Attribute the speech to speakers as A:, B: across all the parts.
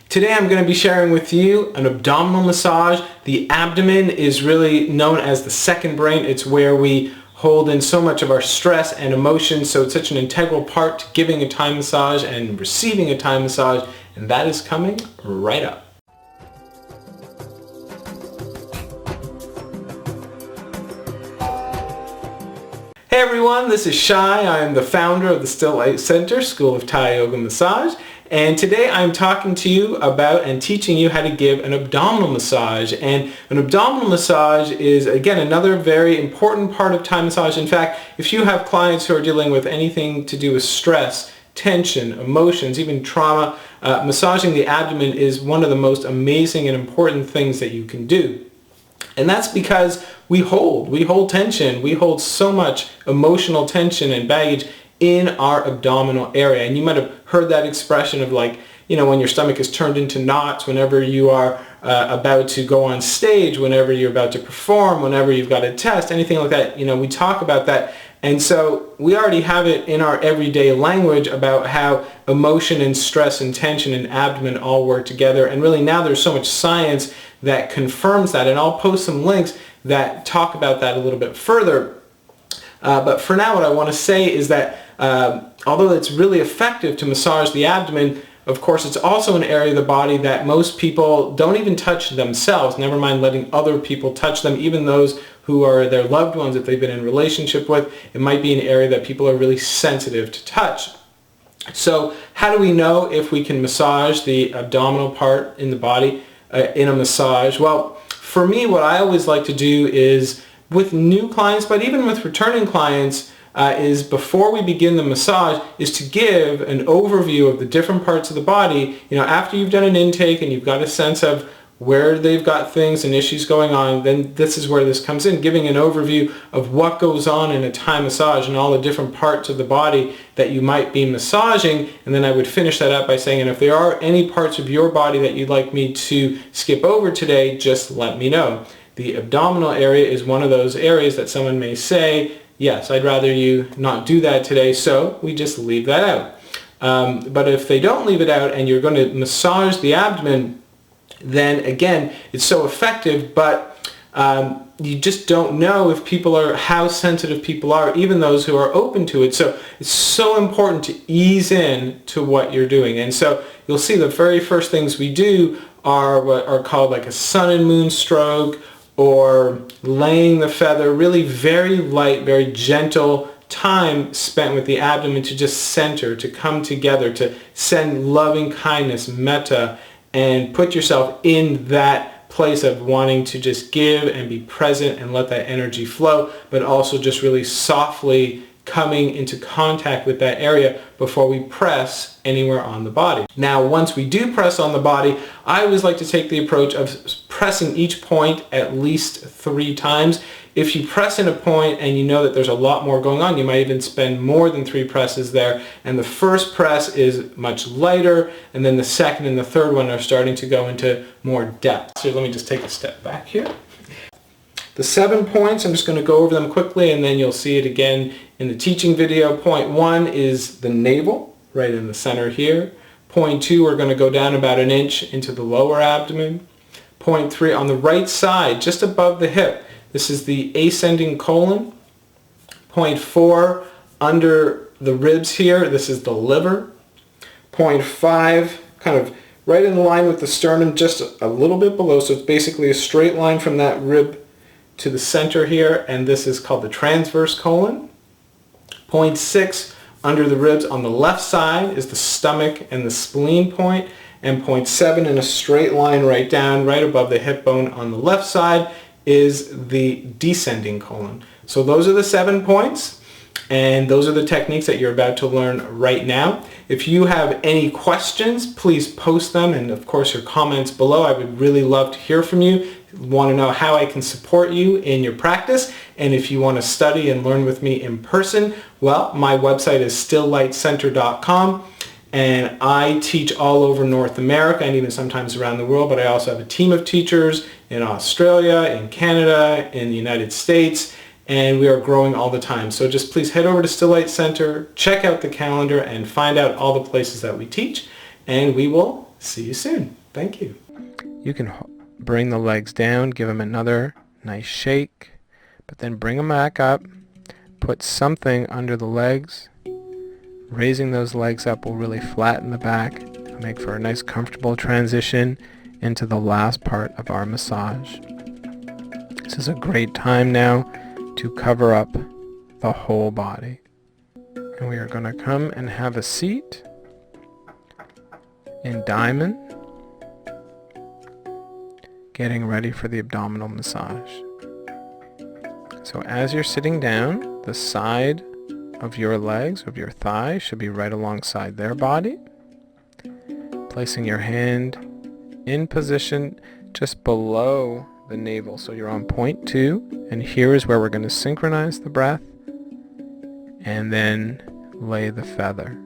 A: Today I'm going to be sharing with you an abdominal massage. The abdomen is really known as the second brain. It's where we hold in so much of our stress and emotion, so it's such an integral part to giving a Thai massage and receiving a Thai massage, and that is coming right up. Hey everyone, this is Shai. I am the founder of the Still Light Center School of Thai Yoga Massage, and today I'm talking to you about and teaching you how to give an abdominal massage. And an abdominal massage is, again, another very important part of Thai massage. In fact, if you have clients who are dealing with anything to do with stress, tension, emotions, even trauma, massaging the abdomen is one of the most amazing and important things that you can do. And that's because we hold tension, we hold so much emotional tension and baggage in our abdominal area. And you might have heard that expression of, like, you know, when your stomach is turned into knots, whenever you are about to go on stage, whenever you're about to perform, whenever you've got a test, anything like that. You know, we talk about that. And so we already have it in our everyday language about how emotion and stress and tension and abdomen all work together. And really now there's so much science that confirms that. And I'll post some links that talk about that a little bit further. But for now, what I want to say is that although it's really effective to massage the abdomen, of course, it's also an area of the body that most people don't even touch themselves, never mind letting other people touch them, even those who are their loved ones if they've been in a relationship with. It might be an area that people are really sensitive to touch. So how do we know if we can massage the abdominal part in the body in a massage? Well, for me, what I always like to do is, with new clients, but even with returning clients, is before we begin the massage, is to give an overview of the different parts of the body. You know, after you've done an intake and you've got a sense of where they've got things and issues going on, then this is where this comes in, giving an overview of what goes on in a Thai massage and all the different parts of the body that you might be massaging. And then I would finish that up by saying, and if there are any parts of your body that you'd like me to skip over today, just let me know. The abdominal area is one of those areas that someone may say, yes, I'd rather you not do that today, so we just leave that out. But if they don't leave it out and you're going to massage the abdomen, then again, it's so effective, but you just don't know if people are, how sensitive people are, even those who are open to it. So it's so important to ease in to what you're doing. And so you'll see the very first things we do are what are called like a sun and moon stroke, or laying the feather, really very light, very gentle time spent with the abdomen to just center, to come together, to send loving kindness, metta, and put yourself in that place of wanting to just give and be present and let that energy flow, but also just really softly coming into contact with that area before we press anywhere on the body. Now, once we do press on the body, I always like to take the approach of pressing each point at least 3 times. If you press in a point and you know that there's a lot more going on, you might even spend more than 3 presses there. And the first press is much lighter, and then the second and the third one are starting to go into more depth. So let me just take a step back here. The 7 points, I'm just going to go over them quickly, and then you'll see it again in the teaching video. Point 1 is the navel, right in the center here. Point 2, we're going to go down about 1 inch into the lower abdomen. Point 3, on the right side, just above the hip, this is the ascending colon. Point 4, under the ribs here, this is the liver. Point 5, kind of right in line with the sternum, just a little bit below, so it's basically a straight line from that rib to the center here, and this is called the transverse colon. Point 6, under the ribs on the left side, is the stomach and the spleen point, and point 7, in a straight line right down, right above the hip bone on the left side, is the descending colon. So those are the 7 points, and those are the techniques that you're about to learn right now. If you have any questions, please post them, and of course your comments below. I would really love to hear from you. Want to know how I can support you in your practice, and if you want to study and learn with me in person, well, my website is stilllightcenter.com, and I teach all over North America and even sometimes around the world, but I also have a team of teachers in Australia, in Canada, in the United States, and we are growing all the time. So just please head over to Still Light Center, check out the calendar, and find out all the places that we teach, and we will see you soon. Thank you.
B: You can bring the legs down, give them another nice shake, but then bring them back up. Put something under the legs. Raising those legs up will really flatten the back and make for a nice comfortable transition into the last part of our massage. This is a great time now to cover up the whole body. And we are going to come and have a seat in diamond, getting ready for the abdominal massage. So as you're sitting down, the side of your legs, of your thigh, should be right alongside their body. Placing your hand in position just below the navel, so you're on point 2, and here is where we're going to synchronize the breath and then lay the feather,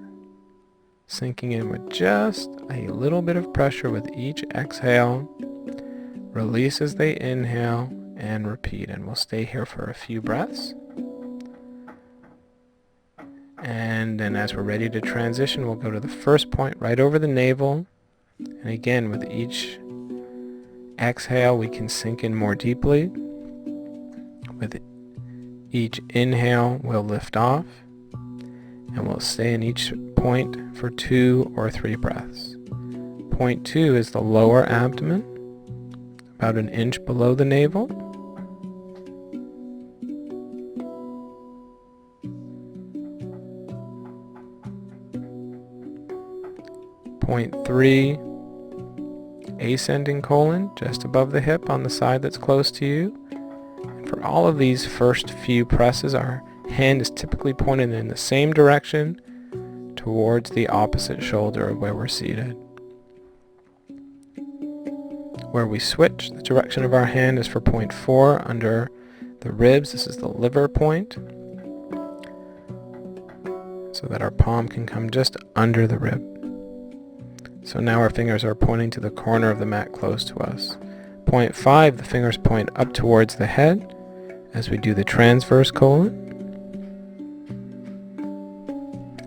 B: sinking in with just a little bit of pressure with each exhale. Release as they inhale and repeat, and we'll stay here for a few breaths. And then as we're ready to transition, we'll go to the first point right over the navel. And again, with each exhale, we can sink in more deeply. With each inhale, we'll lift off. And we'll stay in each point for 2 or 3 breaths. Point 2 is the lower abdomen, about an inch below the navel. Point 3, ascending colon, just above the hip on the side that's close to you. And for all of these first few presses, our hand is typically pointed in the same direction towards the opposite shoulder of where we're seated. Where we switch, the direction of our hand is for point 4 under the ribs. This is the liver point, so that our palm can come just under the rib. So now our fingers are pointing to the corner of the mat close to us. Point 5, the fingers point up towards the head as we do the transverse colon.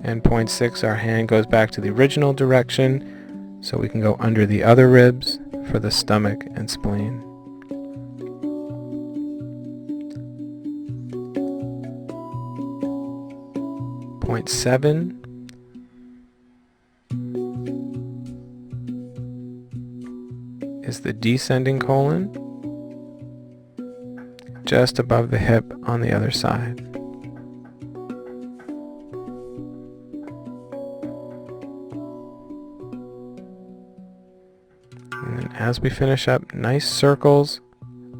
B: And point 6, our hand goes back to the original direction, so we can go under the other ribs for the stomach and spleen. Point 7, is the descending colon, just above the hip on the other side. And then as we finish up, nice circles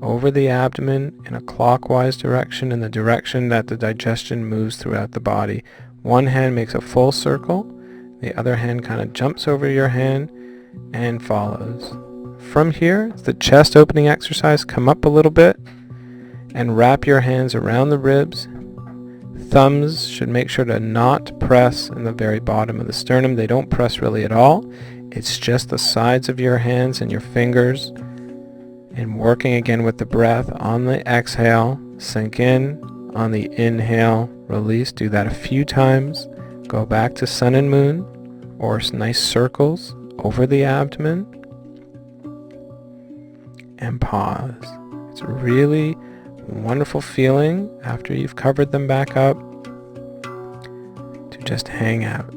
B: over the abdomen in a clockwise direction, in the direction that the digestion moves throughout the body. One hand makes a full circle, the other hand kind of jumps over your hand and follows. From here, it's the chest opening exercise. Come up a little bit and wrap your hands around the ribs. Thumbs should make sure to not press in the very bottom of the sternum. They don't press really at all. It's just the sides of your hands and your fingers. And working again with the breath on the exhale, sink in. On the inhale, release. Do that a few times. Go back to sun and moon, or nice circles over the abdomen. And pause. It's a really wonderful feeling after you've covered them back up to just hang out.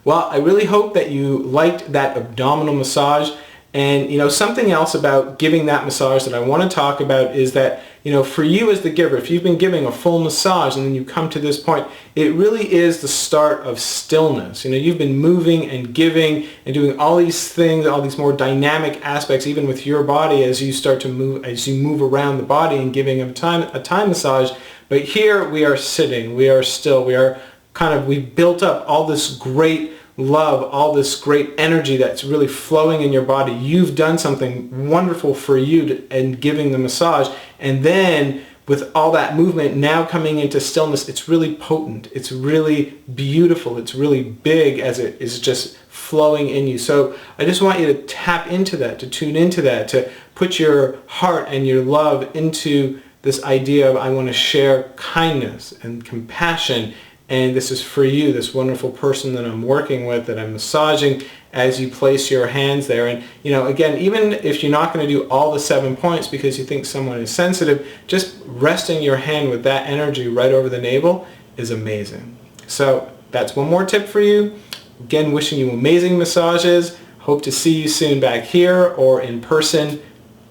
A: Well, I really hope that you liked that abdominal massage. And, something else about giving that massage that I want to talk about is that, for you as the giver, if you've been giving a full massage and then you come to this point, it really is the start of stillness. You've been moving and giving and doing all these things, all these more dynamic aspects, even with your body as you start to move, as you move around the body and giving a time massage. But here we are sitting, we are still, we've built up all this great love, all this great energy that's really flowing in your body. You've done something wonderful for you and giving the massage. And then with all that movement now coming into stillness, it's really potent. It's really beautiful. It's really big as it is just flowing in you. So I just want you to tap into that, to tune into that, to put your heart and your love into this idea of I want to share kindness and compassion. And this is for you, this wonderful person that I'm working with, that I'm massaging. as you place your hands there. And again, even if you're not going to do all the 7 points because you think someone is sensitive, just resting your hand with that energy right over the navel is amazing. So that's one more tip for you. Again, wishing you amazing massages. Hope to see you soon back here or in person,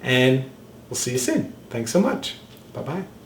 A: and we'll see you soon. Thanks so much. Bye-bye.